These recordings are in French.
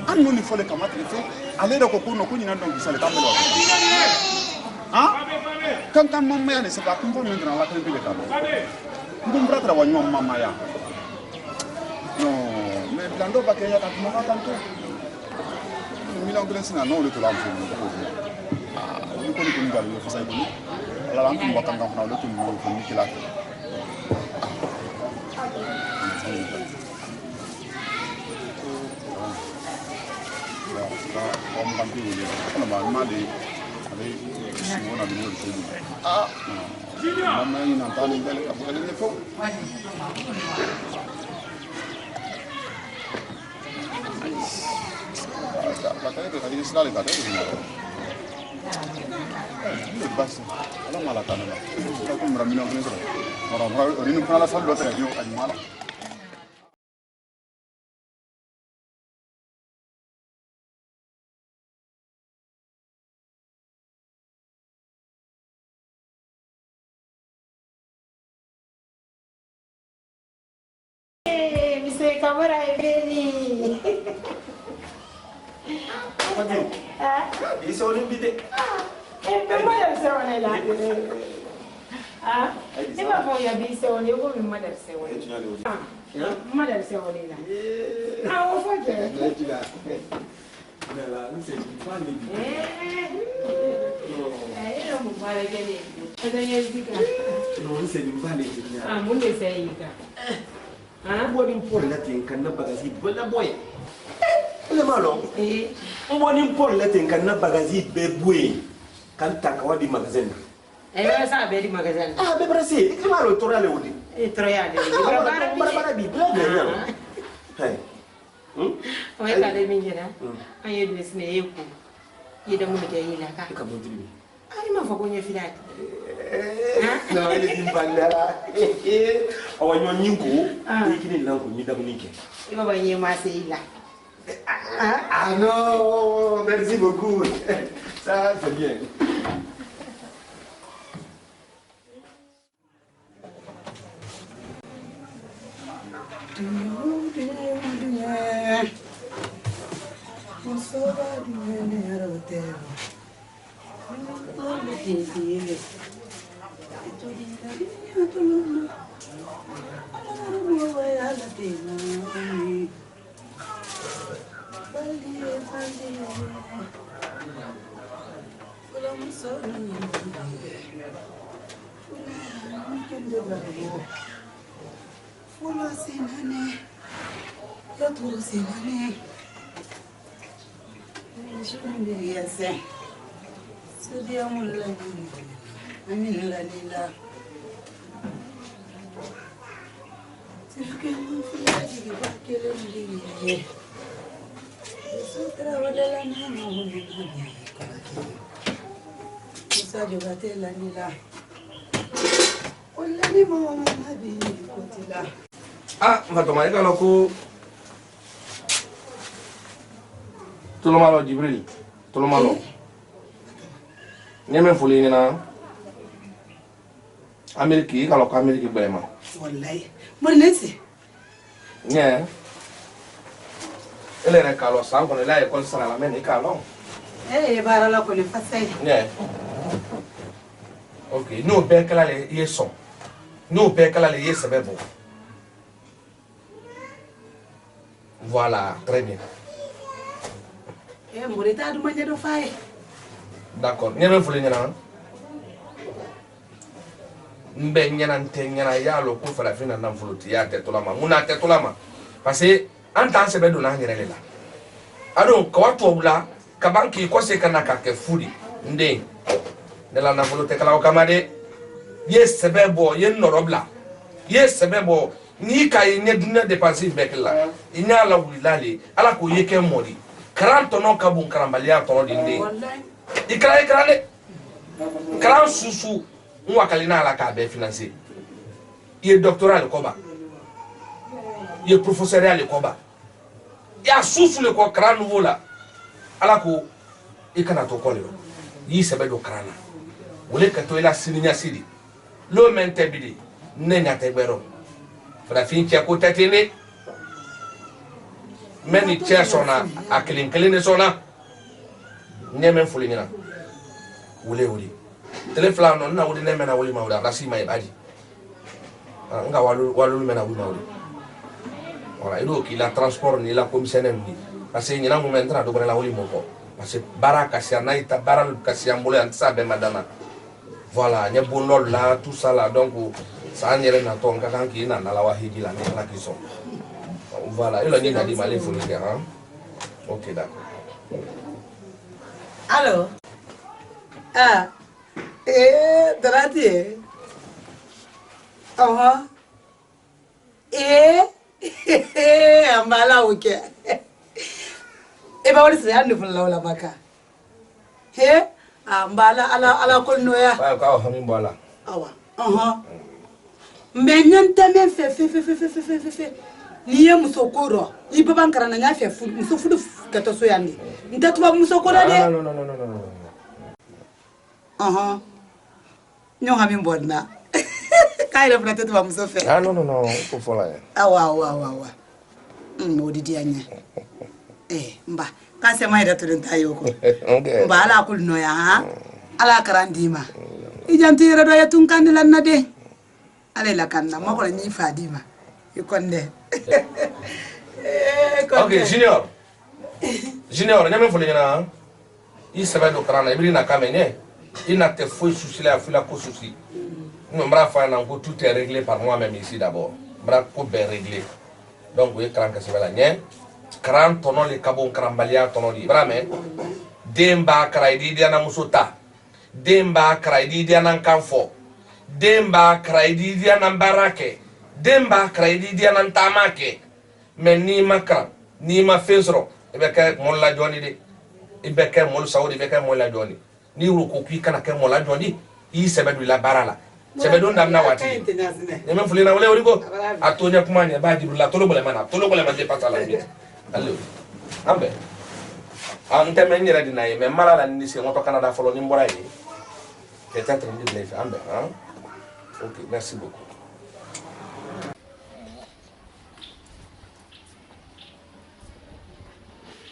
an nuni fole kama telefe ale da ko kuno kunyina don bisale kamelo kan mamma ya ne se ka kun fa men la kan bile ka ndum bratra wa nyom mamma ya no me blando ba ke ya ka kuma tanto mi la ngresina no le to la mfu ni ko ni ko ngal yo fa say ko ala lam ko bakkan kam na le to mo ko ni kila om kampi ni kana ba ma de ale wona bi no so mama ni na tani bele ka bele ni fo la tele de kali sala ka de ni bas ala mala kana ba ko mra mi no ni so mara ri no kala sal do tere yo ani mala Camera è vedi. Oddio. I sono invitati. Per me sono là. E ma poi adesso io come madre se vuoi. Madre se vuoi là. Ho fatto. Nella, non sei fanno di. Io non fare che niente. Cosa gli dica? Non sei di fare di. Non ne sei dica. Mboni mpol latin kan na bagazi bela boy le malo mboni mpol latin kan na bagazi be boy kan takawa di magazine ma sa be di magazine be brasi e malo torale odi troyale bara bi bla bla hey o e ka de minjera an ye du sine yeko yeda mun ke yila ka bodri ai ma fa ko nye filati no ele di bandera o wanyo nyinko ikini lanko ni damunike iba ba nye ma se ila non merci beaucoup ça c'est bien Matomani kalau aku tolong malo Jibril, tolong malo. Nyemen fuli ni na Ameriki kalau ke Ameriki berema. Wallahi, mana sih? Nye, ele nak kalau sang kalau ele ekol salah men kalau. Bara la kone fasai. Nye. Okay, no bekala le yeso. No bekala le yesebebo. Voilà, très bien. Morita du manje do fay. D'accord. Nyame fuli nyana. Mbe nyana yalo ko fala fina nan fuluti ya tetolama. Muna tetolama. Parce que en tant sebe do na nyere la. Ado ko watu obula ka banki ko se kana ka ke fudi. Nde. De la na fuluti kala o kamade. Yes sebebo yen norobla. Yes sebebo ni kay ne dina dépenser bekla inya la wulale ala ko yeke modi 40 non ka bun karambalia to dinde ikra le kran susu nwa kalina ala ka be financer ye doctoral ko ba ye professeur le ko ba ya susu le ko kran nouveau la ala ko ikana to ko le yi sebe do krana wole ka to ila sininya sidi lo mente bidi nenya tegbero farafin cɛ ko tɛ ten de mɛ ni cɛ sɔnna a kelen kelen de sɔnna ɲɛ mɛ foli ɲɛna wuli tele fila nɔ na wuli ne mɛna wuli ma wuli a ka si ma i b'a di n ka walulu mɛna wuli ma wuli voilà i do k'i la transport ni la commissaire ni parce que ɲinan mun bɛ n tɛna dɔgɔnɛ la wuli mɔ kɔ parce que baara ka se n'a ta baara ka se an bolo yan tɛ se a bɛɛ ma dana voilà ɲɛ bon dɔ la tout ça là donc san yɛrɛ natɔ n ka kan k'i na nala wa hiji la ni ala k'i sɔn voilà e la ni na di mali foli kɛ han ok d'accord allo Darati ambala uke eba wali se ande fulla wala maka he ambala ala kolnoya ba ka ha min bala awa menyanta men fe niye musokoro ibaba nkarana nya fe fu musofudu kato so yandi ntatuba musokoro de no nyonga min bodna kaire funa tetu ba musofe no ko fola ya awa odidi anya mba kase mai da tudun tayo ko okay mba ala kul no ya ha ala karandima ijanti rado ya tunkandila na de ala la kanna ma ko ni fadima ikonde okay junior nyame foli na i sebe do karana ibri na kamenye ina te foi souci la fula ko souci non bra fa na ko tout est réglé par moi-même ici d'abord bra ko ben réglé donc oui kran ka sebe la nye kran tono le kabon krambalia tono di bra me demba kraidi dia na musuta demba kraidi dia na kanfo demba kraidi dia na barake demba kraidi dia na tamake mais ni makra ni ma fensro ibe ka molla joni de ibe ka mol saudi ibe ka molla joni ni ruko ki kana ka molla joni yi sebedu la barala sebedu ndamna wati ne men fulina wala worigo atonya kuma ne ba jibrila tolo bole man de pasa la bit allo ambe ante men nyira dinaye mais malala ni se moto canada folo ni mbora yi peut-être ni blé ambe hein ok merci beaucoup.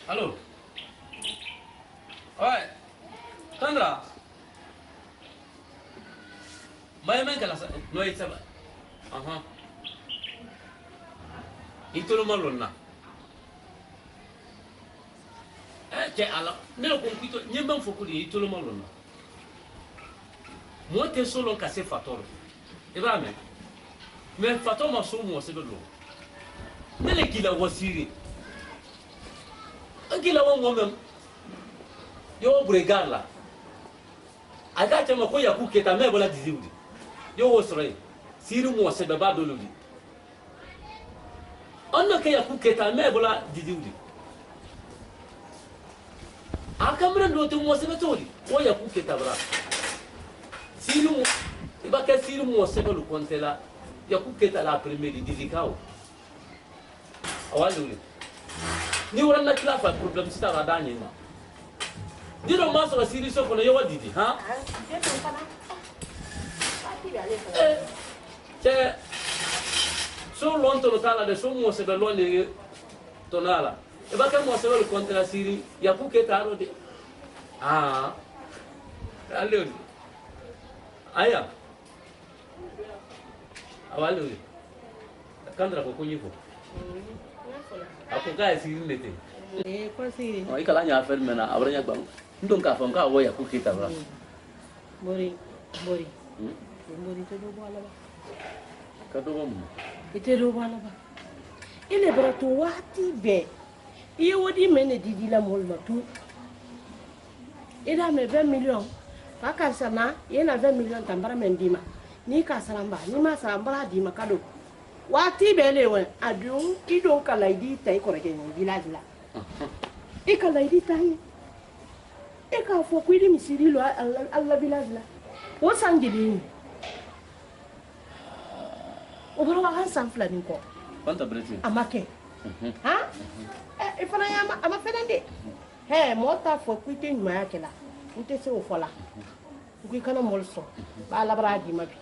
Allô? Ouais. Sandra. Maya men kala no itaba. Itolo malonna. Che ala, nelo compito, nyemba mfokuli itolo malonna. Mote solo kase fatoro. Ibrahim. Mais fatoro masumu wasebelo. Nele kila wasiri. Angila wa ngomem yo bregala aga chama ko yaku keta me bola diziudi yo wosre siru mo se baba doludi onno ke yaku keta me bola diziudi akamra ndo te mo se betodi o yaku keta bra siru mo iba ke siru mo se belu kontela yaku keta la premier dizikao awaluli ni wala na kila fa problem sita ra danye ma diro ma so siri so kono yo didi ha che so lonto lo tala de so mo se be londe tonala e ba ka mo se lo kontra siri ya ku ke taro de allo aya awalo kandra ko kunyipo aku kaya siri nete ko siri o ikala nya fer mena abranya bang ndon ka fam ka woya ku kita bra bori to do bala ba ka do bom ite do bala ba ile bra to wati be iye wodi mene didi la mol ma tu ida me 20 millions ka ka sana yena 20 millions tambara mendima ni ka saramba ni ma saramba di makado wati bele wen adu idon kala idi tay ko reke ni village la e kala idi tay e ka fo ko idi misiri lo alla village la o sangili o bro wa han san flani ko quanta breti amake ha e fana ya ama fenande he mota fo ko ite nyuma yake la ute se o fola ko kana molso ba la bra di mabi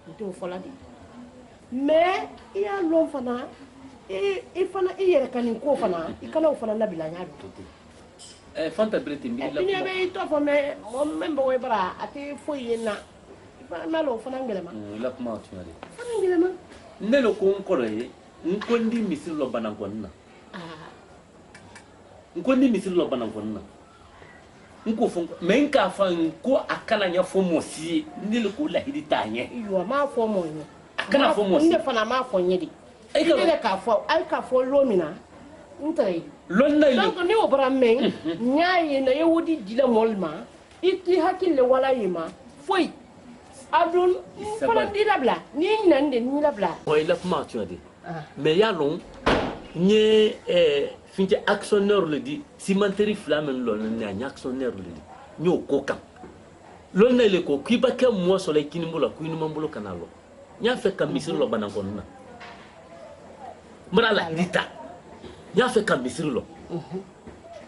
ute o fola di mais il y a l'homme fana et fana il y a kanin ko fana il kana fana labila nya do fanta brete mi la ni be to fo me mo membe we bara ati fo yena ma lo fana ngelema la kuma tu ngale fana ngelema ne lo ko nkoro ye nkondi misiri lo banan konna nkondi misiri lo banan konna nko fo men ka fa nko akana nya fo mosi ni lo ko la hidi tanye yo ma fo mo yo akana fo mosi ne fana ma fo nyedi ai ka fo lomina ntai lonna ile donc ni obra men nyaay na yewudi dila molma iti hakille wala yima foi adun fana dila bla ni nande ni la bla o ila kuma tu ade mais ya long ni finti actionnaire le dit cimenterie flamen lo ni anya actionnaire le dit ni o kokan lonna ile ko kiba ke mo so le kini mbola ku ni mambulo kanalo nya fe kam misir lo banan ko na mara la dita nya fe kam misir lo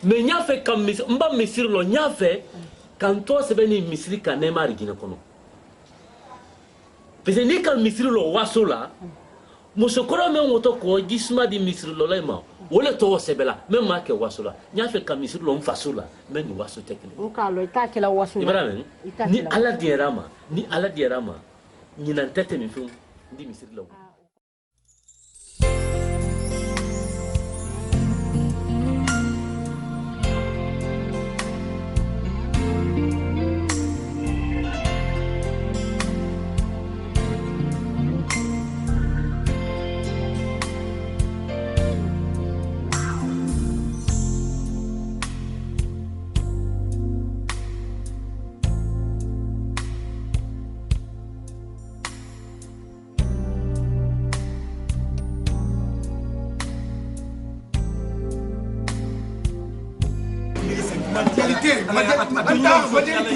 mais nya fe kam misir mba misir lo nya fe kan to se beni misiri kan ne mari gine kono pese ni kan misiri lo waso la musokora men woto ko gisma di misiri lo lema wole to sebela men ma ke waso la nya fe kan misiri lo mfaso la men ni waso tekle nka lo ita kila waso ibrahim ni ala dierama ni nan tete mi fu di misiri lo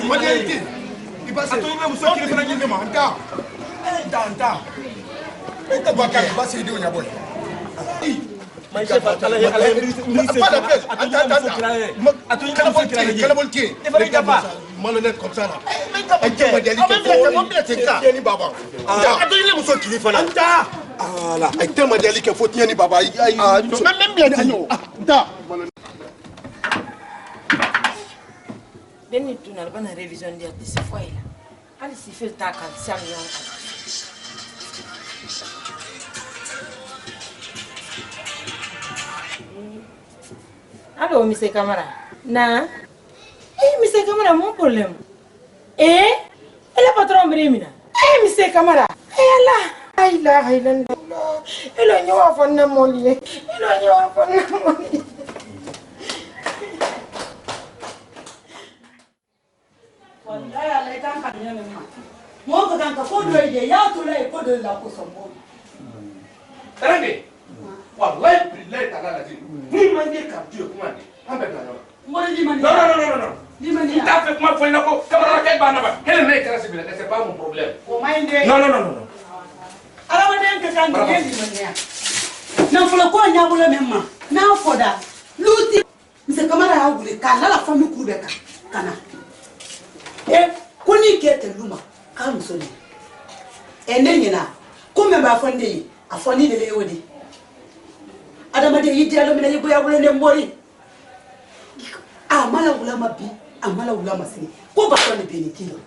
Modalité. Il passe. Attends, il me faut qu'il fasse un moment. Anta. Anta baka basi ndio nyaboy. Mais chef ala pas la peine. Attends, quel voltier. Il va pas malhonnête comme ça là. Anta modalité. Tieni baba. Attends, il me faut qu'il fasse. Anta. Ah là, Anta modalité faut tieni baba. Même bien agno. Anta. Beni tunal bana révision dia de ce fois là. Ali si fait ta kan sam yon. Allô monsieur Camara. Na. Monsieur Camara mon problème. Elle est patron Brimina. Monsieur Camara. Allah. Ilaha illallah. Elo nyoa fonna moli. Elo nyoa fonna moli. Wallahi Allah kan kan yana ma. Mo ka kan ka ko do ide ya to lai ko do la ko so mo. Tarande. Wallahi billahi ta'ala lazim. Ni man de ka tu kuma ne. An be plan. Mo di man. Non. Di man ya. Ta fait kuma fo ina ko kamara kay ba na ba. Hele ne kara sibila, c'est pas mon problème. O mai de. Non. Ala waden ka kan de di man ya. Na fulo ko nya bulo memma. Na foda. Luti. Mise Camara ha gule kan la famille kubeka. Kana. Koni kete luma kam soni nyina kuma ba fonde afoni de lewodi adama de yidi alo mina yibo ya bulo ne mbori amala ulama bi amala ulama sini ko ba fonde be ni kilo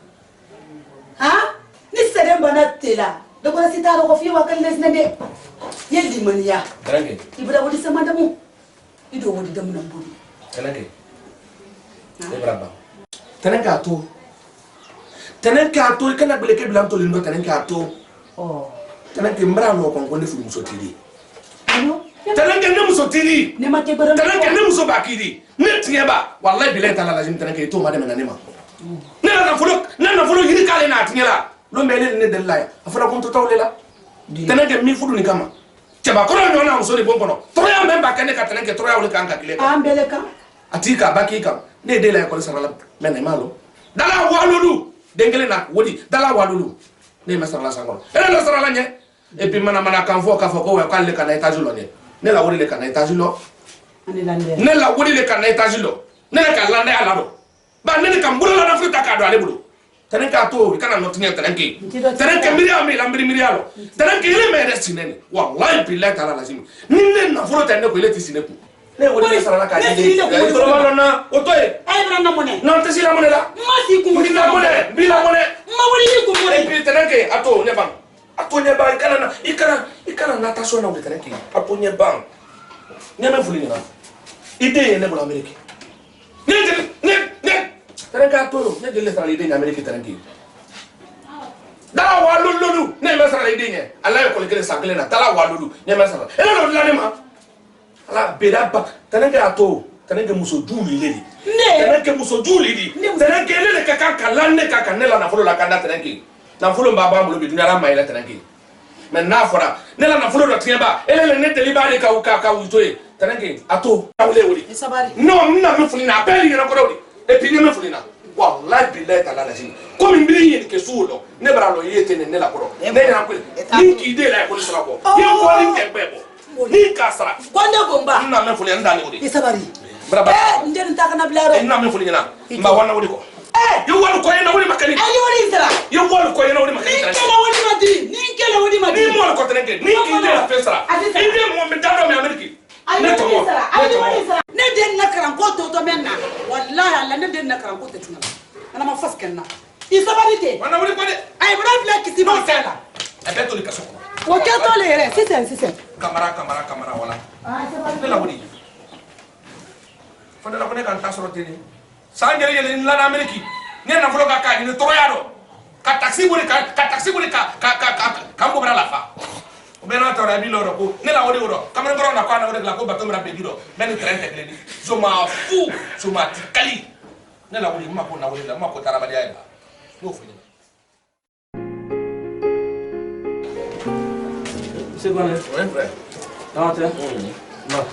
ha ni sere bana tela do ko sitaro ko fi wa kan les nande yeldi maniya Tarande. ibra wodi sama damu ido wodi damu na mbori Tarande. Ibrahim. Tarande tenen ka to kana bele ke bilam to lindo tenen ka to tenen ke mbra no kon ko ne fu muso tiri tenen ke ne muso tiri ne ma ke bara tenen ke ne muso bakiri ne tiye ba wallahi billahi ta'ala lazim tenen ke to ma de na ne ma ne na fulo yiri kale na tiye la lo mele ne de la afana kon to tawle la tenen ke mi fudu ni kama chaba ko no na muso de bon kono to ya memba kene ka tenen ke to ya wole kan ka kile ambele ka atika baki kam ne de la ko sala mena malo dala walulu dengele na wodi dala walulu ne masala sangolo ele la sala nye et puis mana kan fo ka fo ko ka le kana etage lo ne la wodi le kana etage lo ne la wodi le kana etage lo ne ka lande ala do ba ne ka mbula la afrika ka do ale bulo tenen ka to kana notinya tenen ke miriam mi lambiri mirialo tenen ke ile me destineni wallahi billahi ta'ala lazim ninne na furo tenne ko ile tisineku ne woni sala ka di to wala na otoy ay bra na mone non te sila mone la ma si ku bila mone ma woni ku mone bi tenen ke ato ne bang ato ne bang kana ikana natation na wuli tenen ke ato ne bang ne me fuli na ide ne bula amerike ne tenen ka to ne de le sala ide ni amerike tenen ke dala walulu ne me sala ide ni ala ko le kele sakle na dala walulu ne me sala e no la ne ma ala beda ba tenen ka to tenen ke muso juli ledi tenen ke muso juli di tenen ke le ka kalanne ka kanela na folo la kanda tenen ke na folo baba mo lo bi dunya la mai la tenen ke men na fora ne la na folo do tieba ele ne te libare ka utoe tenen ke ato awle wori no na me fulina beli na ko do e pinye me fulina wallahi billahi ta'ala lazim ko min bi yin ke sulo ne bara lo yete ne la ko ne na ko ni ki de la ko sala ko ye ko ni ke bebo ni kasara gonda gomba na me fulina ndani wori isabari braba ndeni takana blaro na me fulina mba wana wori ko yo wal ko ena wori makani ayi wori sara yo wal ko ena wori makani ni kela wori madi ni mo ko tenenge ni ki de la fesara inde mo me dado me ameriki ne to mo ne den nakaran ko to menna wallahi alla ne den nakaran ko to tuna ana ma faskenna isabarite wana wori ko de ay bra bla kiti ma sala e beto ni kaso o ke to le re sisen kamara wala ne la wori fo de la ko ne kan tasoro tini sangere yele ni la ameriki ne na folo ka ni to yado ka taxi buri ka mbo bra la fa o be na to ra bi loro ko ne la wori woro kamera ngoro na kwa na wori la ko bato mra be gido ben 30 kleni so ma fu so ma tikali ne la wori ma ko na wori la ma ko taraba dia ba no fu ni c'est bon ouais vrai tante non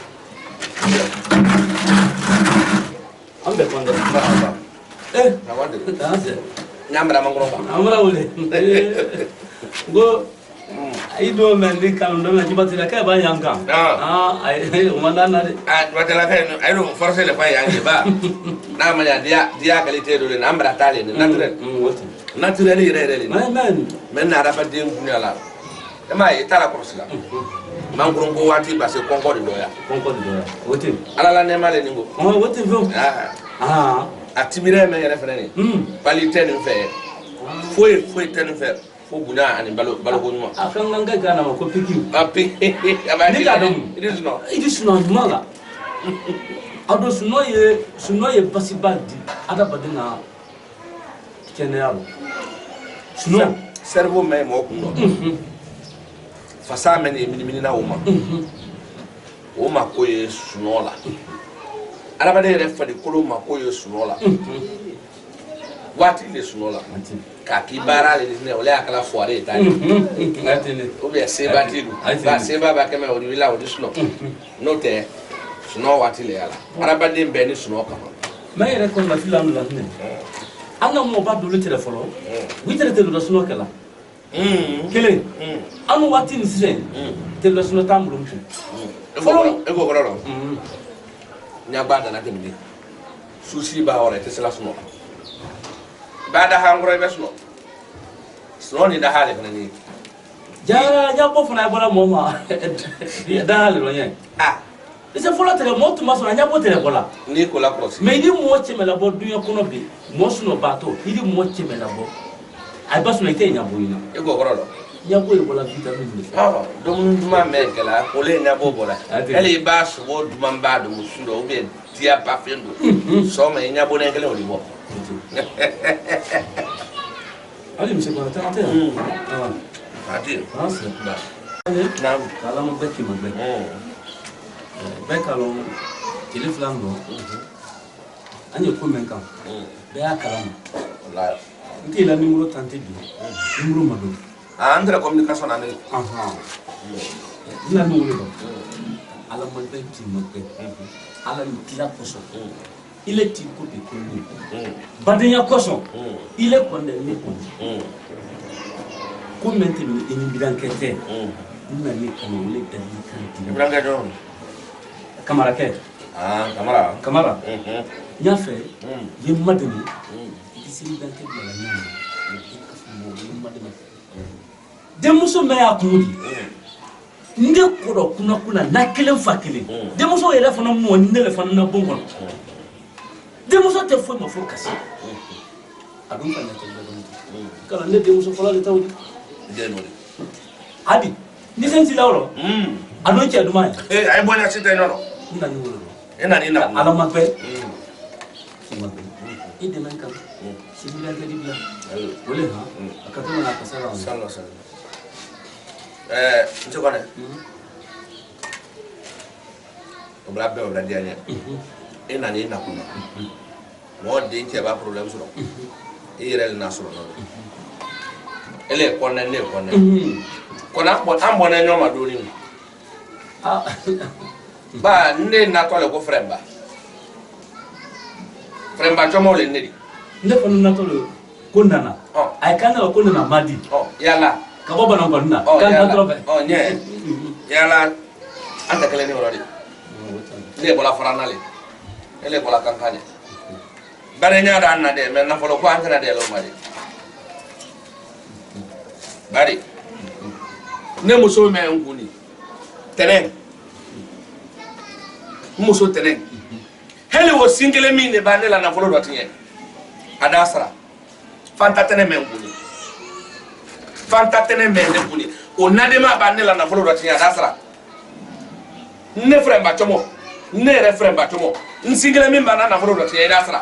ambe konde ba na wande tante nyambra mangoro ba amra wole go ai do men di kan do men jibati la ka ba yanga ai o mandana de watela ka ai do forcer le pa yangi ba na ma dia qualité do le nambra tale ne naturel ire men na raba de ngunyala ma itala korosila mangoro go wati ba se concorde do ya wote ala la ne male ningo wote vo atibire men yere fene ni qualité ni fe foi ten fe fo bunya ani balo ko nyuma afanga ngaga na ko pikiu abani ka dum it is not mala ado suno ye basibadi ada badina kenelo suno cerveau mais mo ko fasa men mini na oma ko ye suno la arabade yɛrɛ fadi kolo ma ko ye suno la waati le suno la ka ki baara le ne ole akala foire ta o be seba tilu ba seba ba kema o wila o suno no te suno waati le yala arabade be ni suno kama ma yɛrɛ ko la filamu la ne an ka mo ba dulu tere fɔlɔ wi tere telu la suno kala kelen an waati ni sisan telu la suno tan bulu muso fɔlɔ e ko bɔrɔ nyagba dana temini susi ba ore te sela suno ba da hangro be suno ni da hale fana jara nya bo fana bola moma da hale ro nya ise fola tere mo tuma so nya bo tere bola ni ko la cross me ni mo che me la bo dunya kono bi mo suno bato idi mo che me la bo ai ba suno ite nya bo ina e go boro nya bo e bola vitamin ni dum duma me kala ko le nya bo bola ele ba so bo duma ba do musundo o be dia pa fendo so me nya bo ne kele o libo ali mi se ko ta ta ati c'est ba nam kala mo be ki mo be be kala ile flango ani ko men kan be akala mo wallahi nti la numéro 32 numéro mado andre communication ane la numéro ala mo be ti mo be ala mi kila koso il est type de connu badenya koso il est condamné comme maintenant il est bien enquêté nous allons comme les derniers Ibranga don Kamara ke Kamara nya fait il madani ici dans quel Demuso me ya kumudi. Nde kodo kuna na kelen fa kelen. Demuso yele fana mo ndele fana na bongo. Demuso te fo ma fo kasi. Adun fa na te kala nde demuso fola le tawdi. Denori. Abi, ni senti lawro. Adon ci aduma. Ay bona sita no. Nda ni wolo. Ena ni na. Ala magbe. Ide man kam. Sibila ke dibla. Wole ha. Akatuma na kasala. Sallallahu alaihi. Nti kone. Obla be obla dia nya. Ena ni na kuna. Mo de nti ba problem so. Irel na so no. Ele kone ne kone. Kona bo ambo na nyoma do ni. Ba nne na to le ko fremba. Fremba chomo le ndi. Nde ko na to le ko nana. Ay kana ko nana madi. Yala. Kabo bana ko nana. Kan to be. Nye. Yala. Anta kele ni orodi. Le bola faranale. Ele bola kankane. Bare nya da na de men na folo ko anta na de lo mari. Bari. Ne muso me nguni. Tenen. Muso tenen. Hele wo singele mi ne ba ne la na folo do tinye. Adasra. Fanta tenen me nguni. Fanta tenen me nguni. O na de ma ba ne la na folo do tinye adasra. Ne frère ba chomo. Ne re frère ba chomo. Nsingele mi ba na folo do tinye adasra.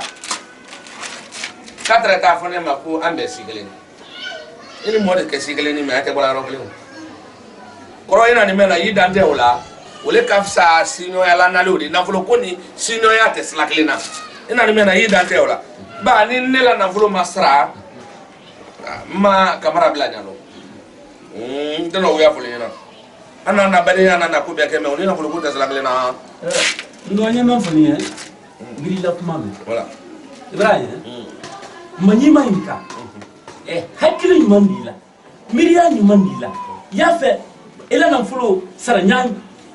Katra ta fone ma ko ambe singele. Ini mode ke sigele ni me ate bola rokle koro ina ni mena yidante ola ole kafsa sinyo ya lana lodi na fulo koni sinyo ya te slaklina ina ni mena yidante ola ba ni nela na fulo masra ma kamera bla nyalo ndono uya fulo ina ana na bade ana na kubya keme oni na fulo ko te slaklina ndo nyama funi ngiri la kuma me voilà ibrahim manyima inka hakili nyumandila miria nyumandila yafe ela na mfulo sara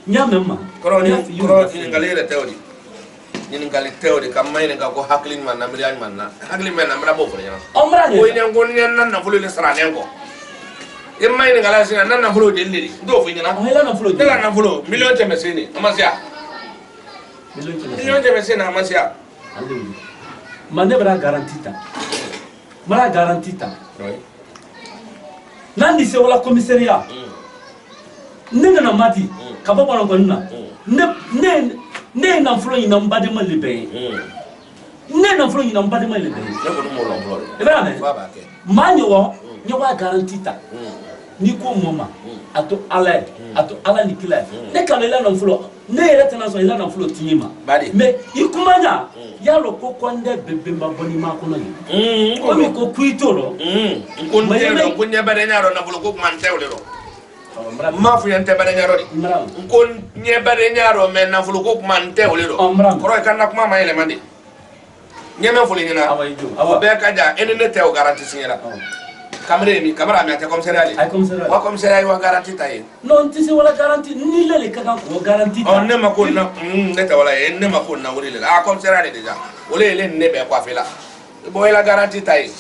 nyamemma koro ni ngalere teori ni ngali teori kamma ine ngako hakili man na miria man na hakili man na mra bo fere omra ko ine ngon ni na fulo le sara nengo yemma ine ngala sina na fulo de ndiri ndo fu nyina ela na fulo ela na fulo million te mesini amasia million te mesini amasia mane bra garantita mara garantita nandi se wala commissariat ninga na mati kababa na konna ne na flo ina mbade ma libe ne na flo ina mbade ma libe ne ko mo lo bro ibrahim manyo wo nyawa garantita ni ko moma ato ala ni kila ne kala ila na flo ne yele tana so ila na flo tinyima mais ikumanya yalo ko konde bebe mbaboni makono yi ko mi ko kuitoro ko nyabare nyaro na flo ko mantewle ro ma fu yente bare nyaro di ko nyabare nyaro men na flo ko mantewle ro ko kan na kuma ma yele mande nyame flo nyina awa be kaja enene tew garanti sinyara kamera mi ate komisariali wa komisariali wa garanti tayi non ti se wala garanti ni lele kaka ko garanti on ne ma ko na neta wala ne ma ko na wuri le komisariali deja wole le ne be kwa fela bo ila garanti tayi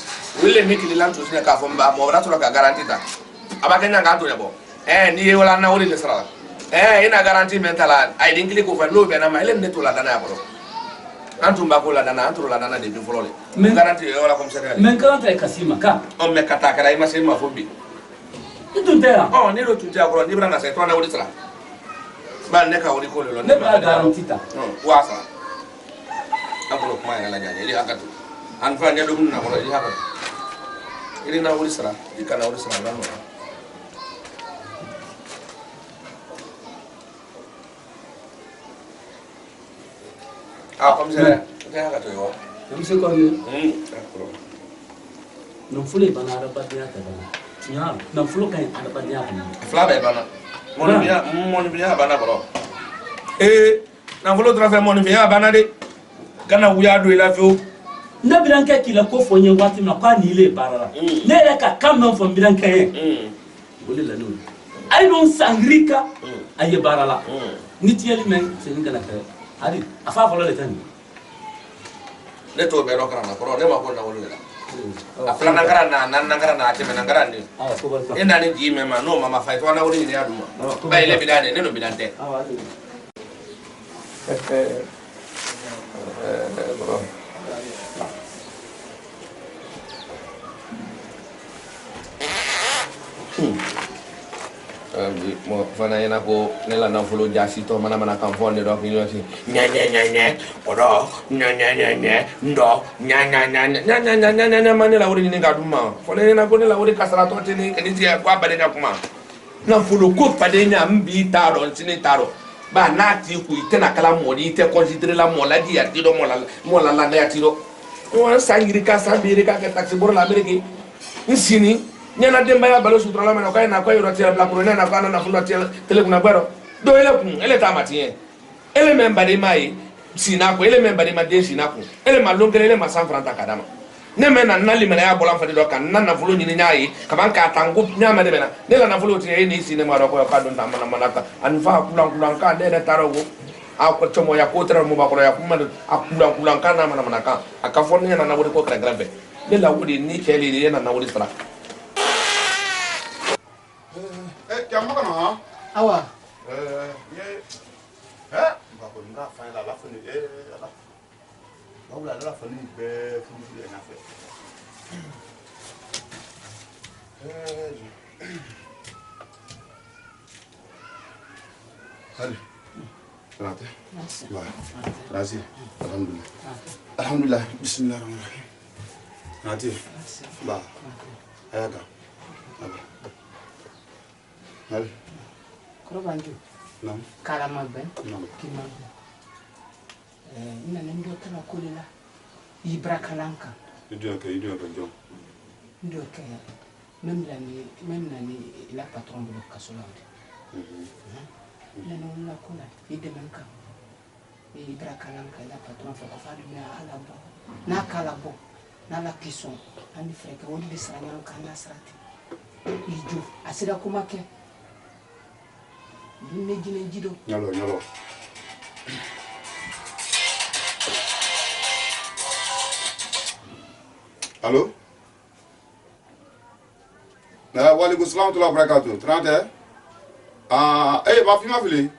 wole mi kili lantu sine ka fomba mo wala to ka garanti ta abaka nya ga to ne bo ni wala na wuri le sara ina garanti mentala ay dingli ko fa no be na ma ile ne to la dana bro antum ba ko la dana antum la dana de bi folole garanti wala komisariali men garanti kasima ka on me katakara ima sema fombi ituntera ni lo tunja ko ni brana se to na wuri sara ba ne ka wuri ko lo ne ba garanti ta wasa abulo kuma ina la nyanya ili hakatu an fa nya dum na ko ili hakatu ili na wuri sara ikana wuri sara na no comme ça te hakatu yo se ko ni no fule bana rabatiya ta bana nya na fulo kan rabatiya ta fla be bana mon biya bana bro na fulo tra fe mon biya bana de kana wuya do ila fe na biranka kila ko fonye wati na kwa ni ile barara ne le ka kam fo biranka ye wole la no ay don sangrika ay barala ni tieli men se ni kana ka ari afa folo le tan ne to be ro kana ko ne ma ko na wole la Afla nangara na ate nangara ni. Enda ni ji mema no mama fight wana uri ni aduma. Ba ile bidane neno bidante. Mo fana yana ko nela na follow jasi to mana kan fonde do ki yosi nya odo nya ndo nya manela wuri ni ngaduma fole yana ko nela wuri kasara to tini kani ti kwa badenya kuma na follow ko padenya mbi taro ntini taro ba na ti ku itena kala modi te considérer la mola di ya ti do mola la ya ti do on sangiri ka sabiri ka taxi bor la amerique nsini nyana demba ya balo sutra la mena kwa na kwa yoro tia black na kwa na fulu tia tele kuna baro do ele kun ele tamati ele memba de mai sina ko ele memba de ma de sina ko ele ma longele ele ma san franta kadama ne mena nali mena ya bolan fadi do kan na fulu nyini nyai kaman ka tangu nyama de mena ne la na fulu tia ni sine ma ro ko ka don tamana manaka anfa kulan ka de de tarogo a ko chomo ya ko tra mo ba ko ya kuma akulan ka na manaka akafoni na wuri ko grave ne la wuri ni kele ni na wuri sara Kiam makan ha? Awa. Bakon nga fa la fani ala. Wala la fani be fulu na fe. Allez. Rentrez. Merci. Vas-y. Alhamdulillah. Alhamdulillah. Bismillahirrahmanirrahim. Rentrez. Bah. Ayaga. Allez. Korobanju. Non. Kalama ben. Non. Kima. Ina ndio tena kulila. Ibra kalanka. Idio ke John. Ndio ke. Même nani la patron de Kasola. Ina nuna kula. Ide manka. Ibra kalanka la patron fa fadu na alabo. Na kalabo. Na la kisson. Ani freka wodi disranya kana srati. Ijo asira kumake. Jido. Nyalo. Allô? Wa alaikum salam wa barakatuh. 30 ma fili.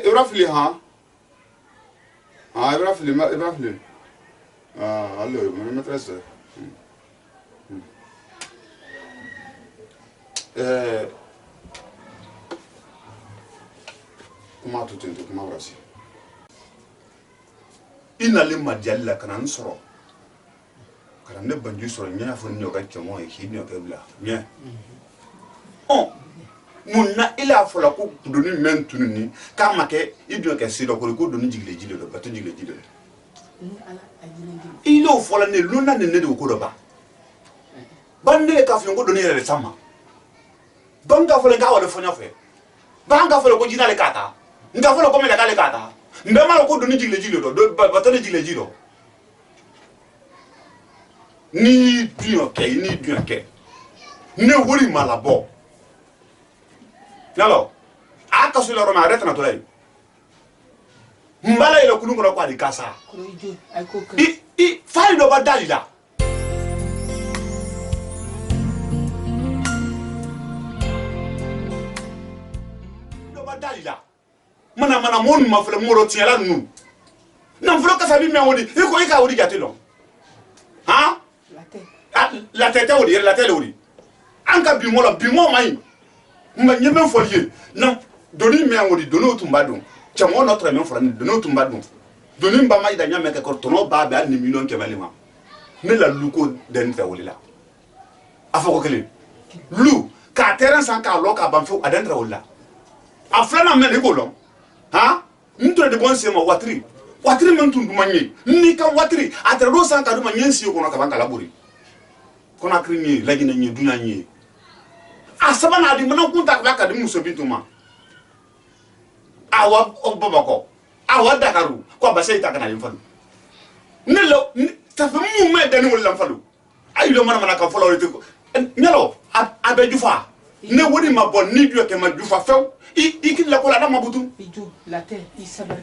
Ibra fili ha? Ibra fili. Allô, ma maîtresse. Kuma tutento kuma brasi ina le madjalla kana nsoro kana ne banju soro nya fo nyo ga chemo e hidno ka bla nya munna ila fola ko doni mentunu ni kama ke idno ke sido ko doni jigle jido do bato jigle jido ilo fola ne luna ne ne do ko do ba bande ka fi ko doni re sama banga fola ga wala fo nya fe banga fola ko jina le kata nga folo ko mena kale kata ndama ko do ni jigle jilo do batone jigle jilo ni bien ke ne wori malabo nalo aka so loro ma reta na to lay mbala ile kunu ko kwa di kasa ko ijo ay ko i fay do badalila do badalila mana mon ma fele moro tiela nu na fele ka sabi me wodi e ko e ka wodi jatelo ha la tete wodi la tele wodi anka bi mo mai mba nyebe folie na doni me wodi doni otumba don chamo notre même frère doni otumba don doni mba mai da nyame ka ko tono ba ba ni million ke malima ne la luko den fe woli la afoko kele lu ka terrain sans ka lo ka ban fe adentra woli la aflana me ne ko lo ha nto de bon sema watri men tundu manye ni ka watri atra do san ka do manye si ko no ka banka labori ko na krini lagi na nyi dunya nyi asaba na di mana kunta ka de muso bituma awa obobako awa dakaru ko ba sey ta kana yimfalu ne lo ta fa mu me de ni wala falu ay lo mana ka folo rete ko nyalo abejufa ne wodi ma bon ni dio ke ma jufa few ikil la ko la dama butu ijo la te isabar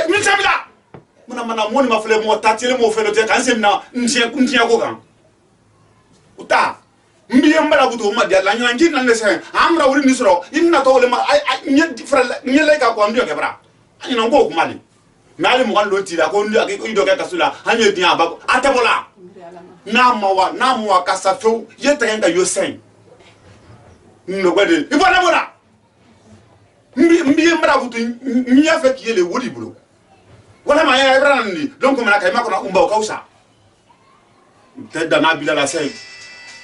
mi sabila mana moni ma fele mo tatile mo fele te kan semna ntia ko kan uta mbiye mbala buto ma dia la nyangi nan le sen amra wuri misro inna to le ma nyedi fra nyele ka ko ndio ke bra ani nan go ko mali mali mo kan lo ti la ko ndio ke ido ke kasula hanye dia ba atabola na mo ka sa fo ye tenga yo sen no gwede ibona bona mbiye mbala buto nya fe ki le wuri bulo wala ma ya ibra nan ni donc mana kay makona umba ko usa te dana bila la sen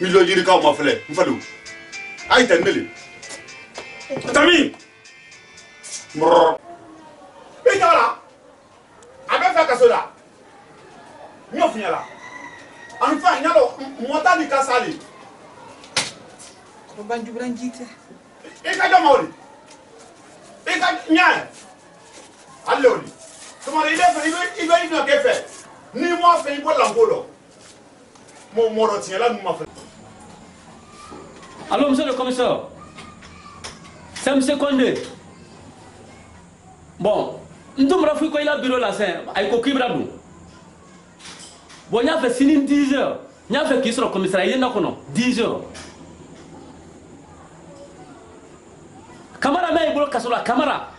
milio yiri ka ma fele mfadu ay taneli tami mor e tawala abe fa kasola nyo finyala an fa nyalo mota di kasali ko banju branjite e ka jamawli e ka nyaa alloli tuma ile fa ibe no kefe ni mo fa ibo lampolo mo moro tiela nu ma fa. Allô, monsieur le commissaire. C'est monsieur Condé. Bon, nous avons fait le bureau là, c'est avec Okibradou. Bon, il y a fait 10 heures. Il y a fait qui sur le commissariat, il y a 10 heures. Camara, mais il bloque sur la Camara.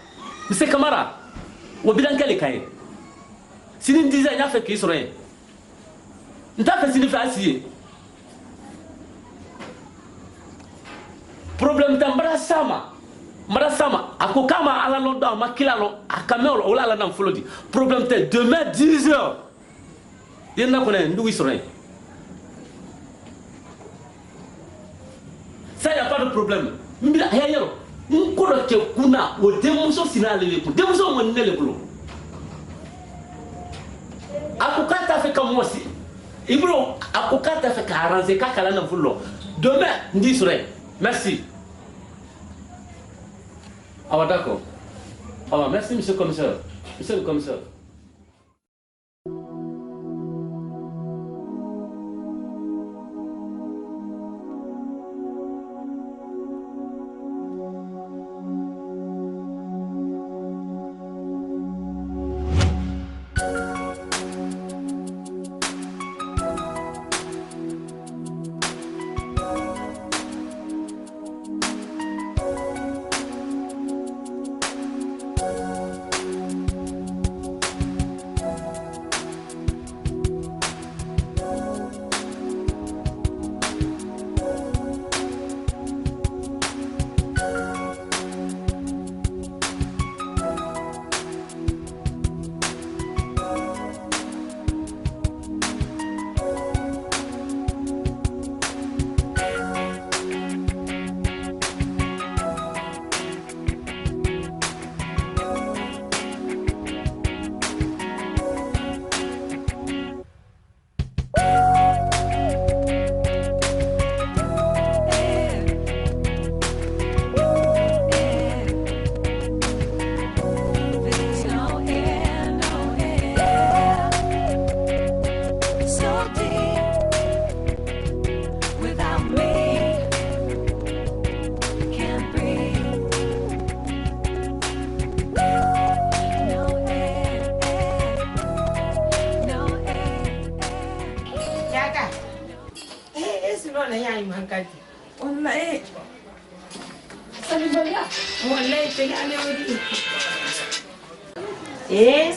Monsieur Camara, au bilan quel est cahier 10 heures, il y a fait qui sur elle. Nous avons fait 10 heures. Problème tambara sama ako kama ala londo makila lo akamelo ola ala nam folodi problème te demain 10 heures yena kone ndu wisore ça y a pas de problème mbila hayero nkodo ke kuna o demuso sinale le ku demuso mo nele kulo ako kata fe kamosi ibro ako kata fe ka arranger ka kala nam fulo demain ndi sore merci. Ah d'accord. Ah merci monsieur le commissaire. Monsieur le commissaire.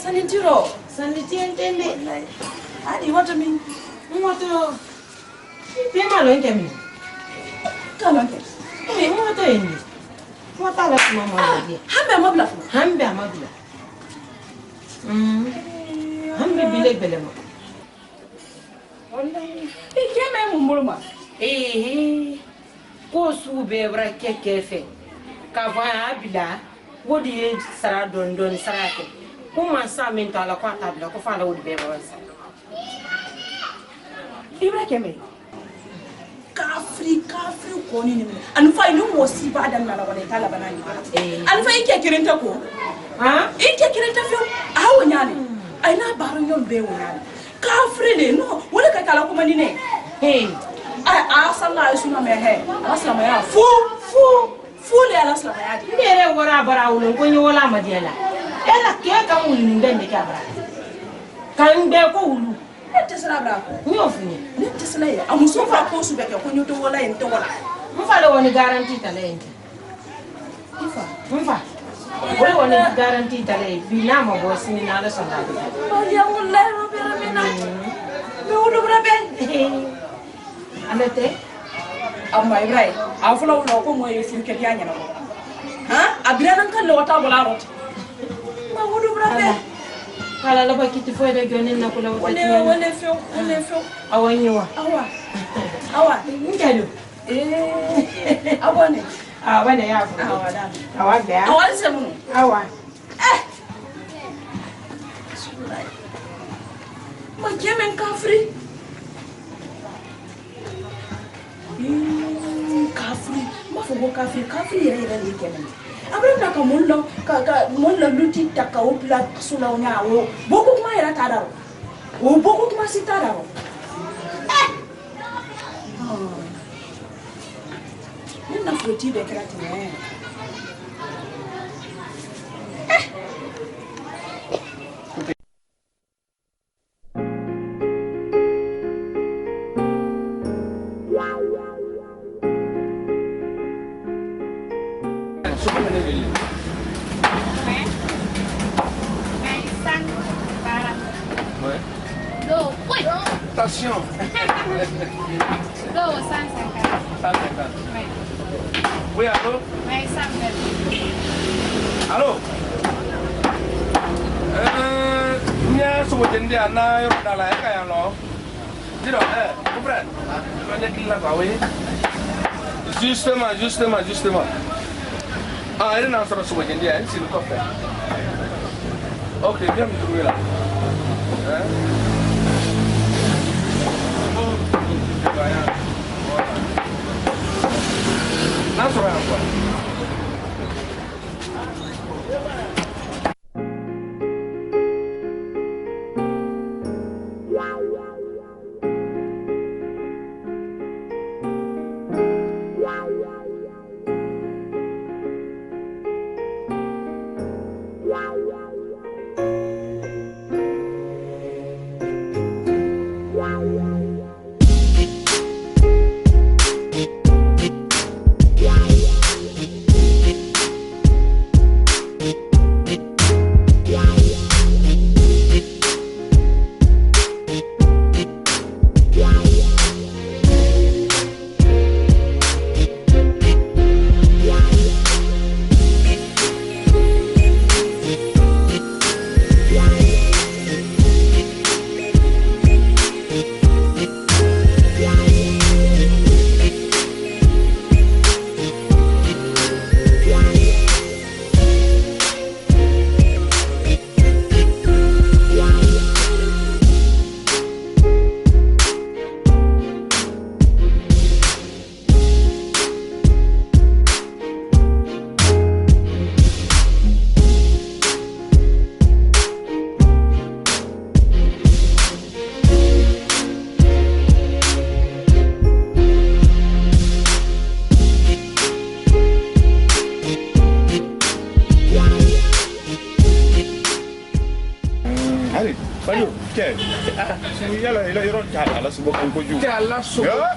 Sanitiro, sanitientende. Adi, what do you mean? What do you mean? Come on, what do you mean? What are you doing? Hambe amabla. Hambe bile belema. Ikeme mumuluma. Ko su bebra kekefe. Ka va abila, wodi sara don sarate. Kuma sa min to ala ko tabla ko fa la wodi bebra sa. Ibra keme. Kafri koni ni. Anu fa inu mo si ba dan na wala tala banani. Anu fa ike kirenta ko. Ha? Ike kirenta fi awo nyane. Ai na baro nyom be wona. Kafri ne no, wala ka tala kuma ni ne. Ai sallallahu alaihi wasallam he. Aslama ya fu le ala salama ya. Ndere wora bara wulun ko nyi wala madiala. Ela ke ka mun ndende ka bara. Kan be ko wulu. Ne tɛ sira bra ko. N y'o f'i ye. Ne tɛ sira ye. A muso fa ko su bɛ kɛ ko ɲɔ tɛ wala yen tɛ wala. N fa le woni garanti tale yen. I fa. N fa. Wole woni garanti tale bi na ma bo sini na la sonda. Alhamdulillah rabbil alamin. Me wulu bra be. Alete. Amma Ibrahim, a fula wula ko mo ye furu kɛ ya ɲɛna. Ha? A bira nan kan lewata bola rot. Ma wulu bra be. Kala la ba kiti foi da gyonin na kula wata tiya. Wole fio. Awani wa. Awa. Ngalo. Abone. Awa ne ya fu. Awa da. Awa da. Awa se mun. Awa. Ma kemen kafri. Kafri. Ma fo ko kafri yɛrɛ de kemen. Abra na ka mon la luti ta ka opla sula nya wo. Boko kuma yɛrɛ ta da ro. O boko kuma si ta da ro. Ni na froti be kra tene. Attention. L'eau 150. 150. Oui. Oui, allô? Oui, 150. Allô? Nya sumo jende ana yo dala e kaya lo. Dilo comprendre. On est qui là bas oui. Justement. Ah, elle n'a pas sumo jende elle c'est le coffre. OK, viens me trouver là. Hein? Não sou eu.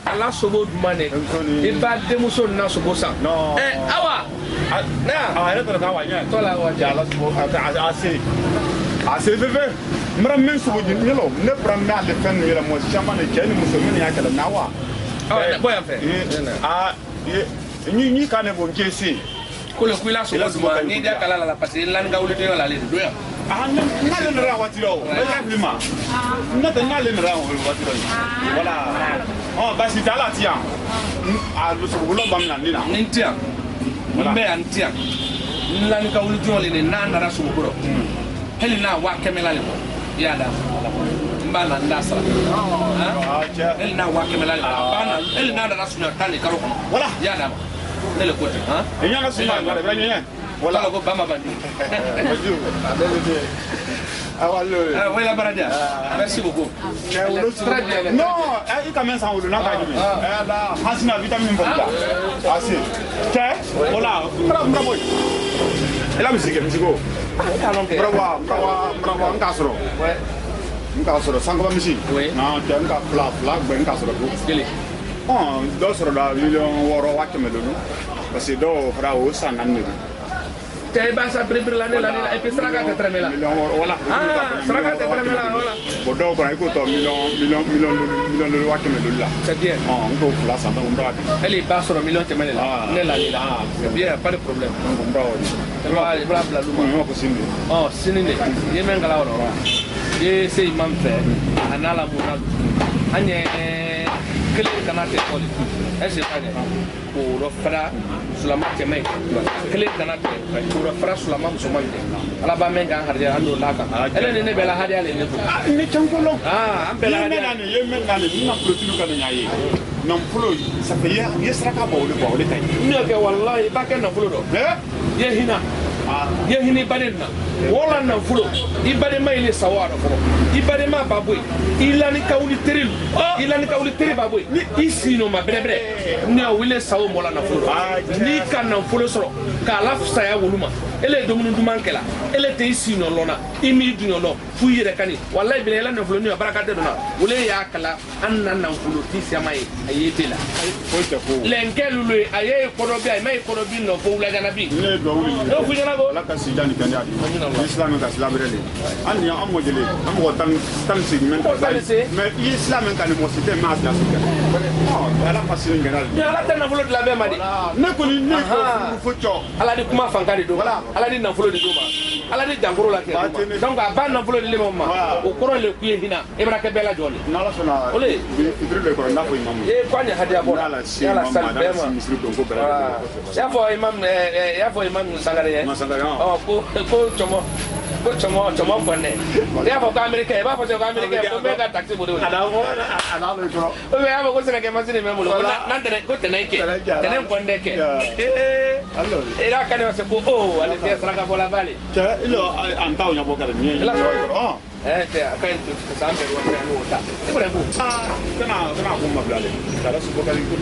Ala sobo dumane e ba demuso na sobo san awa na yɛrɛ tɔra k'a wa ɲɛ tola wa ala sobo ase bebe mara min sobo jin yelo ne bra me ale fɛn ni yɛlɛ mo chama ne cɛ ni muso min y'a kɛlɛ na wa boy en fait ni ka ne bon kesi ko le kuila sobo duma ni da kala la parce que lan ga wulite la le do ya n'ale nana waati la o bɛ k'a fili ma n'o tɛ n'ale nana waati la voilà basi tɛ ala ti yan a sogo ba min na ni na ni ti yan n bɛ yan ti yan n lani ka wuli jɔn le ni n'a nana sogo kɔrɔ hali n'a wa kɛmɛ la le bɔ i y'a da n b'a na n da sara hali n'a wa kɛmɛ la le bɔ hali n'a nana sunya tan de kalo kɔnɔ voilà i y'a da ma ne le ko ten i ɲɛna sunya la i bɛ ɲɛ voilà ko bama bandi oui la baradia merci beaucoup très bien non i ka mɛn san wolo n'a ka jigin la hasina vitamine bɔ la asi cɛ o la n ka bɔ yen i la misiko murawa n k'a sɔrɔ nka sɔrɔ sankaba misi na tɛ nka fila gbɛ nka sɔrɔ ko dɔw sɔrɔ la 6,800,000 parce que dɔw fara o san 4 de tey ba sa prix la ne la et puis saraka te tremé la voilà saraka te tremé la voilà bon dɔw kɔnɔ i ko tɔ million waati min doli la c'est bien n k'o fila san donc n b'a di elle est pas sur million tɛmɛ la ne la ni la c'est bien pas de problème donc n b'a di i b'a bila luma ko sini sini de ye min kala yɔrɔ ye se imam fɛ a n'a la mun na an ye kelen kana tɛ fɔli est-ce que k'o dɔ fara sulama cɛman ye kelen kana tɛ k'o dɔ fara sulama musoman ye ala b'a mɛn k'an hariya an don la kan ele ni ne bɛ la hariya le ne ko ni cankolo an bɛɛ la hariya ye mɛn na ni nafolo ka nin y'a ye nafolo ça fait ye saraka bɔ o de ka ɲi ne kɛ wallahi i b'a kɛ nafolo dɔ ye hinɛ ye hinɛ i baden na wala nafolo i baden ma ile sawa dɔ fɔlɔ i baden ma ba bɔ yen i lani ka wuli teri ba bɔ yen i sino ma bɛrɛbɛrɛ ne wele sawo mɔla nafolo n'i ka nafolo sɔrɔ k'a la fisaya wolu ma ele dumuni duman kɛla ele tɛ i sino lɔnna i m'i duɲɔ lɔ f'u yɛrɛ ka ni wallahi bɛn yɛlɛ nafolo ni baraka tɛ donna wole y'a kala an na nafolo ti siyama ye a ye bɛ la lɛnkɛ lulu ye a ye kɔnɔbi a ye ma ye kɔnɔbi nɔ fo wulajana bi ne dɔ wuli n'o f'u ɲɛna ko ala ka sida ni kɛnɛya di islam ka sila bɛrɛ de an ni an mɔdele an mɔgɔ tan segin mais i islam ka ni mɔsi tɛ mɛ a bila sigi ala ka sini kɛnɛya ni ala tɛ nafolo dilan bɛɛ ma de ne kɔni ne ko fo cɔ ala ni kuma fanka de don ala ni nafolo de don ma ala ni dankoro la kɛ donc a ba nafolo di le ma o kɔrɔ le kun ye hinɛ e bɛna kɛ bɛɛ la jɔn de n'ala sɔnna ole fitiri de kɔrɔ n'a fɔ imamu k'an ye hadiya bɔ yala sali bɛɛ ma y'a fɔ imam sangare ye ko cɔmɔ kɔnɛ i y'a fɔ ko américain i b'a fɔ ko américain ko bɛɛ ka taxi bolo o y'a fɔ ko sɛnɛkɛ masini bɛ n bolo ko tɛnɛn kɛ tɛnɛn kɔnɛ kɛ i y'a kan se ko ale tɛ saraka bɔla b'ale an t'aw ɲɛbɔ kɛlɛ ni ye tɛ a ka ɲi to san bɛɛ wɔɔrɔ n'o ta i kɔni ko kana ko ma bila ale kala su bɔkari ko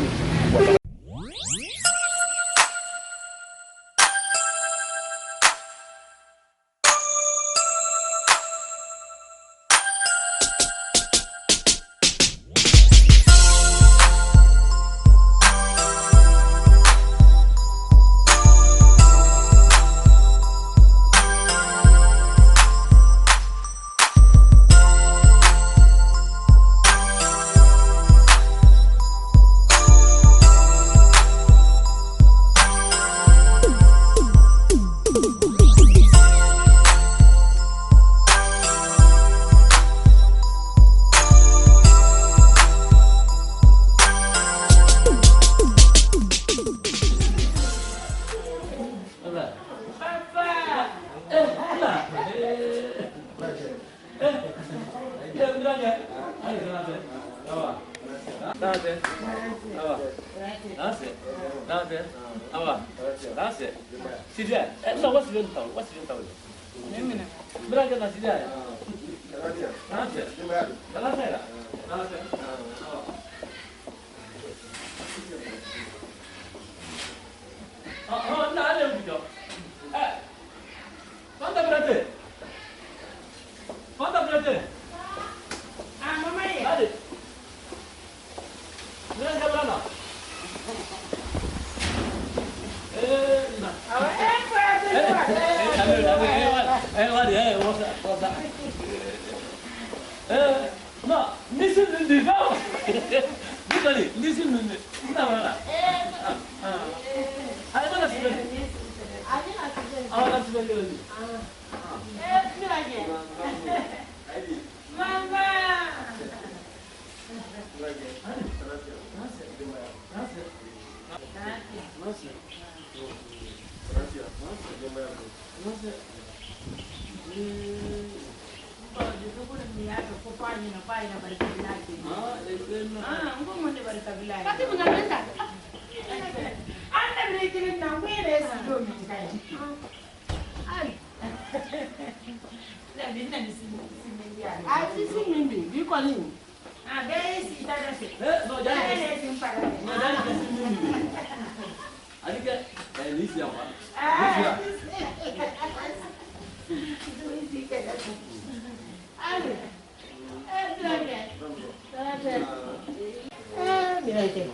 mira ke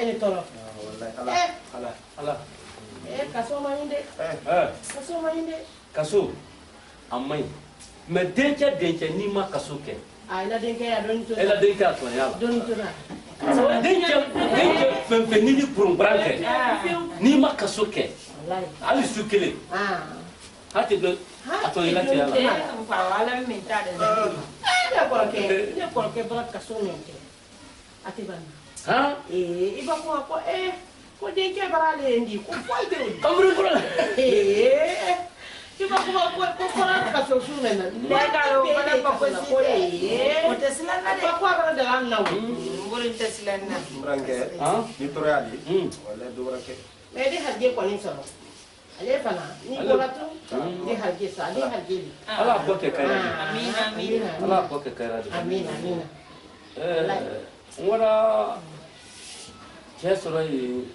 ini tolo ala kaso ma inde kaso ma inde kaso amai me denke ni ma kaso ke ila denke ya don to ela denke atwa yala don to na denke fempe ni pour branque ni ma kaso ke ali sukele hati do atwa ila te yala wala min ta de ne ko ke bra kaso mente ati ban iba ko ko denke barale ndi ko foide kamru ko iba ko kaso sume na lega lo bana ko o teslana de ko bara de an naw ngori teslana branque ni torali wala do branque me de hadje ko ni soro ale fana ni ko la tu de hadje sa de hadje ala ko ke kay amin ala ko ke kay amin wala soro yi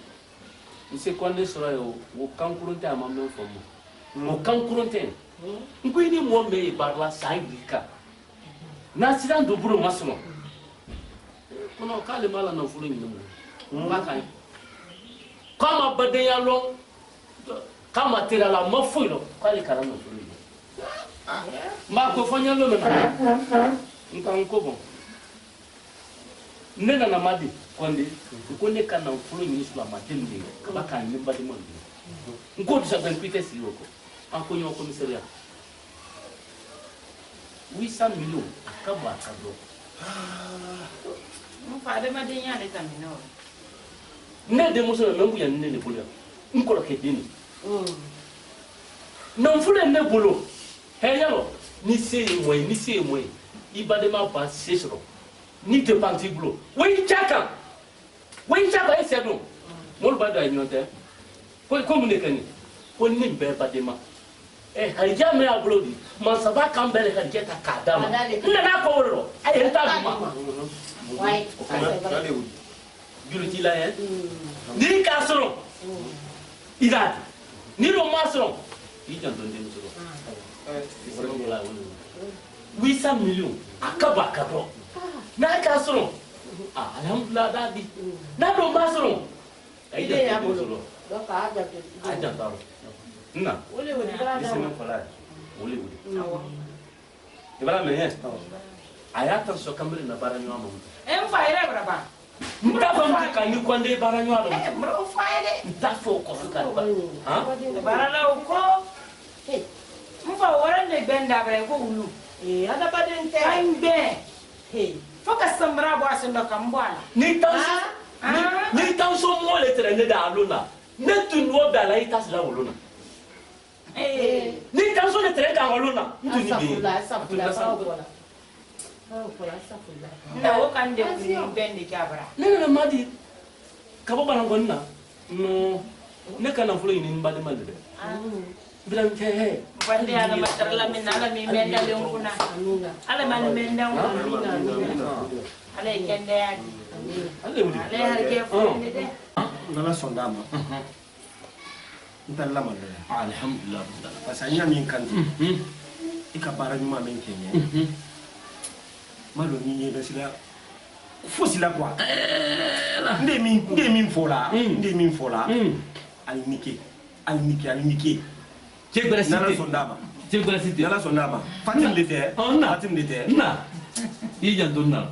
ise konde soro yo wo kankurunte amammen fomo mo kankurunte ngo ini mo me barla sangika na sidan do buru masno kono kale mala na fulu ni mo makai kama bade ya lo kama tira la mo fuilo kale kala no fulu ma ko fanya lo na nkan ko bon nena na madi konde konde kana fulu ni sula matembe kabaka ni mbadi mo ngo disa ben pite si yoko ako nyo commissariat 800 millions akaba akado fa de ma de nyane tamino ne de muso na mbu ya ne bolo nko ke dini non fule ne bolo he yalo ni se mo ibade ma ba sesro ni de panti bolo we chaka ese do mol ba da nyonte ko mu ne kani ko ni be ba de ma harja me ablodi man saba kan bele harja ta kadama na ko woro ay ta ma wai biru ti la en ni ka soro ida ni ro masro i jan don dem soro 800 millions akaba kado na ka soro alhamdulillah dadi na ro masro ay ide ya soro do ka aja taro na wole bara isi men fala wole ibara me yes ayata so kambre na bara nyama fa ire braba mta fa ka ni kwande bara nyama bro fa ire nta fo ko ka bara la ko mfa wora ne benda bare ko ulu ada baden te ambe foka sambra bo asendo kambwana ni tanso mo le trene da aluna ne tunwo bala itas la uluna ni tanso le trene da aluna ntuni bi na wo kan de ku bende kabra ne madi kabo bana gonna no ne kana fulo ni mbade malde bilang ke bande ala matarla min ala mi menda le nguna ala man menda nguna ala kende ya ala harke fu de nala sondama ntalla mala alhamdulillah pasanya min kanti ikabara nyuma men kenye malo ni ne sila fosila kwa nde min fola alnike Cek nala sondama city nala sondama fatim de te na ijan dunna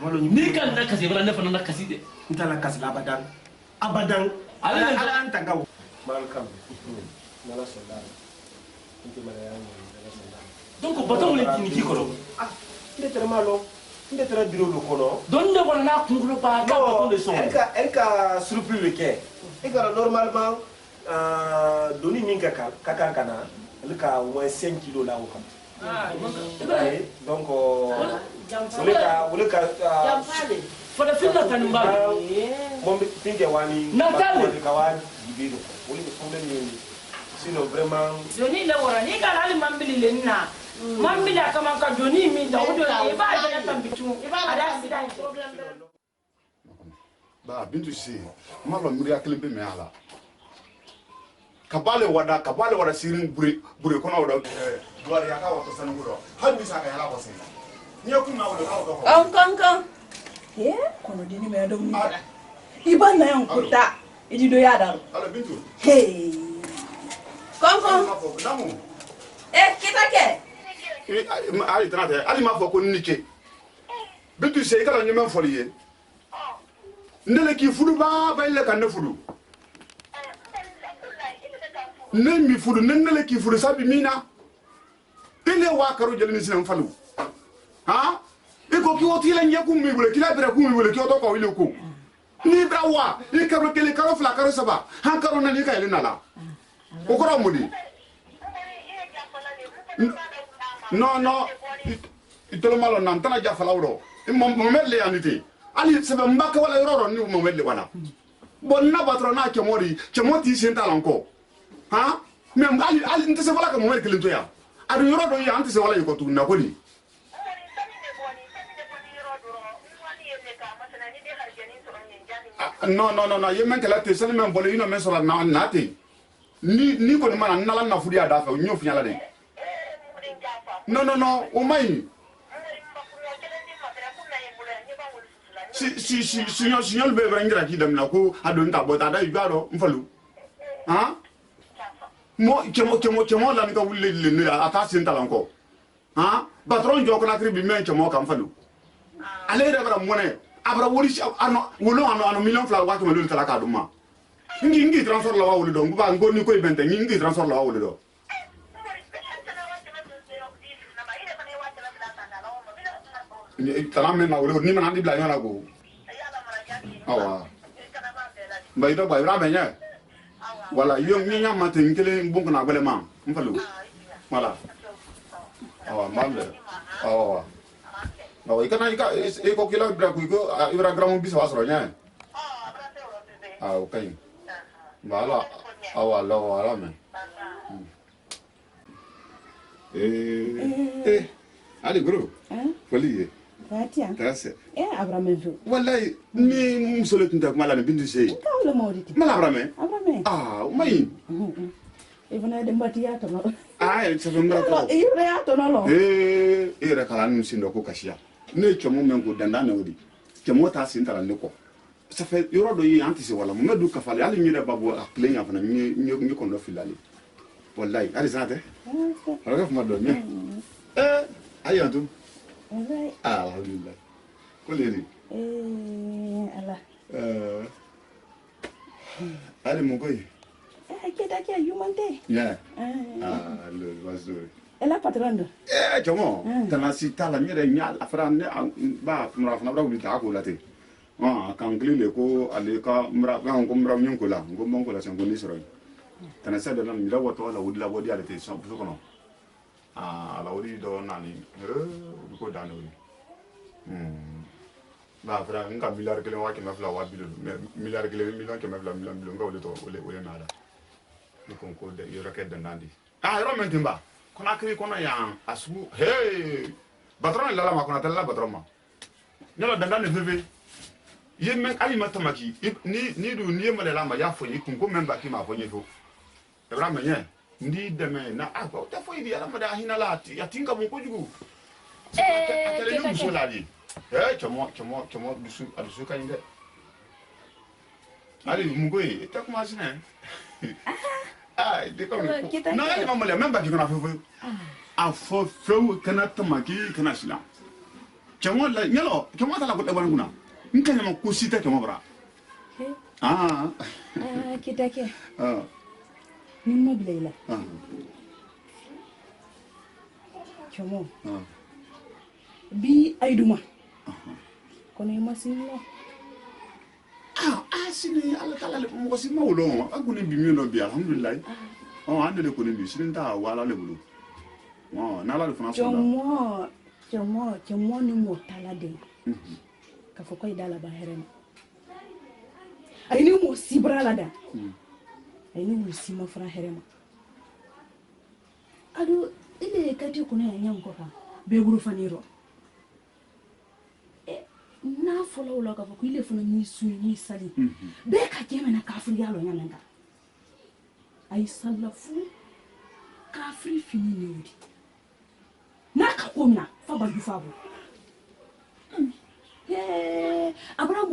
malo ni kan na kasi bala nafa na kasi de ntala kasla abadan ala anta gaw malkam nala sondama inti malaya nala sondama donc bato wala kiniki ko nde tera biro lo kono don de wala na kungulo ba ka bato de son elka surpris le ke egara normalement doni min kakar kana elka au moins 5 kilos là au kam donc woleka jampale for the film tan ba mom pinke wani natale kawani biro wole problème ni sinon vraiment doni le wora ni kan ali mambili le na mambili kama ka doni mi da wodo e ba da tambitu ada sida problem ba bintu si malo muriya kelen be me ala kabale wada sirin bure kono wada duwar ya ka wato san guro har bisa ka yala ko sai ni ku na wada ka wato kon kono dini me do mi iba na yan kuta idi do ya daro ala bintu hey konko damu kita ke ali tanate ali ma fo ko nike bintu se kala nyema foliye ndele ki fudu ba ile kan ne fudu ne mi fudu ndele ki fudu sabi mina tele wa karo jeli ni sinan falu ha iko ki woti la nyaku mi bule kila bere ku mi bule ki oto ko ile ko ni brawa ni karo kele karo fla karo saba han karo na ni ka ile nala o ko mudi no itolo malo nan tana ja falawro mo melle anite ali sebe mbaka wala yororo ni mo melle wala bon na batro na kemoti senta lanko ha même ali ntese wala ka mo melle kelinto ya adu yorodo ya ntese wala yiko tu na koli no yemen kala te sele men bole ino men so la na te ni ko mana nala na fudi ada fa nyof nyala de no o mai signor be brangira ki dem na ko adon ta bota da igaro mfalu ha mo kemo la mi ka wulle le ne ata sin talanko ha patron jo ko na tribi men kemo kam falu ale re bra mone abra wori ano wolo ano million fla wa ko melu kala ka duma ngi transfer la wa wolo do ba ngoni ko ibente ngi transfer la wa wolo do talam men na wolo ni man andi bla nyala go awa bay do bay rabe nya wala yo nya mate ngele mbungu na gole mam mfalu wala awa mambe awa no ikana iko kila bra ku ko ibra gramu bisa wasro nya okay wala awa lo wala men ali guru foliye Fatia. Tase. Abrame. Wallahi ni musole tunta mala bintu sey. Kawle mawditi. Mala abrame. Mai. Evana de mbatia to no. Ça fait mbara. Ire to no lo. Ire kala nu sindo ko kashia. Ne chomo men ko danda na odi. Chomo ta sin tala ne ko. Ça fait yoro do yi antisi wala mo medu kafale ali nyire babu a play afana nyi ko ndo filali. Wallahi ali sanate. Ala ko mado ni. Ayantu. Alhamdulillah. Koleri. Allah. Ali mogoy. Kita yumante. Yeah. Le oiseau. Ela patrando. Chomo. Tanasi tala nyere nyal afran ba mra fana bra wulita ko late. Kan glile ko ale ka mra kan ko mra nyon ko la, ngo mon ko la sen ko ni soro. Tanasa de na mi la woto la wudi la wodi ale te so ko no. La wodi do nani ko dano ni ba fra nga milliard kele wa ke ma fla wa bilo milliard kele million ke ma fla million nga wole to wole nada ni ko de yoro ke de nandi yoro mentimba kona kri kona ya asu hey batron la ma kona tella batron ma nyalo dandane veve yemen ali matamaki ni du ni male la ma ya fo ni ko memba ki ma fo ni fo ebra menye ndi deme na agba ta fo idi ala mada hinala ya tinga mo ko jugu atele ni muso la di chomo dusu ka inde ali mungoy ta kuma sine de ko na ali mamale memba ki kona fo afo fo kana tamaki kana sila chomo la nyalo chomo ta la ko de banguna nkanya ma kusita chomo bra kita ke min mablayla chomo bi ayduma kono masino sini ala kala le mo si mawlo aguni bi mi no bi alhamdulillah andele ko ni bi sininta wala le bulu na la le fana so chomo ni mo tala de ka fo koy dala ba herema ay ni mo sibra la da ay ni mo sima fra herema ado ile kati kuna nyam ko ka be guru faniro na folo lo ka fo ko ile fona ni su ni sali be ka keme na kafri yalo nyanga ay salafu kafri fini ni wudi na ka komna fa ba du fa bo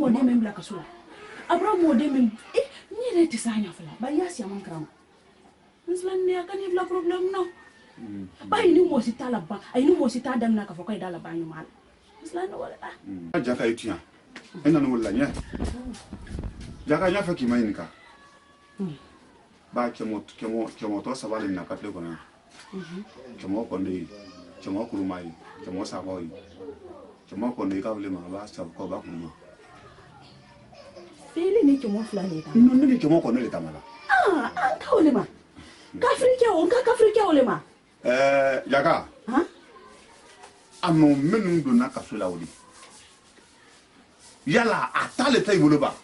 mɔden min bila kaso la a bɔra mɔden min ne yɛrɛ tɛ s'a ɲɛfɛ la bari i y'a si a man karan n silamɛ a ka n'i bila problème na ba yi ni mɔgɔ si t'a la ban a yi ni mɔgɔ si t'a daminɛ k'a fɔ k'a ye da la ban ɲuman na n silamɛ wala Jaka yi tiɲɛ e nana wolo la ɲɛ Jaka n y'a fɛ k'i ma ɲininka ba cɛmɔtɔ saba de na ka tile kɔnɔ cɛmɔ kɔnde ye cɛmɔ kuruma ye cɛmɔ sabaw ye cɛmɔ kɔnde ka wele ma ba sabaw ba kuruma fili ni cɛmɔ fila de ta ne ni cɛmɔ kɔnde de ta mala an ka wele ma kafirikɛ wele ma Jaka minnu donna kaso la wuli yala a t'ale ta i bolo ba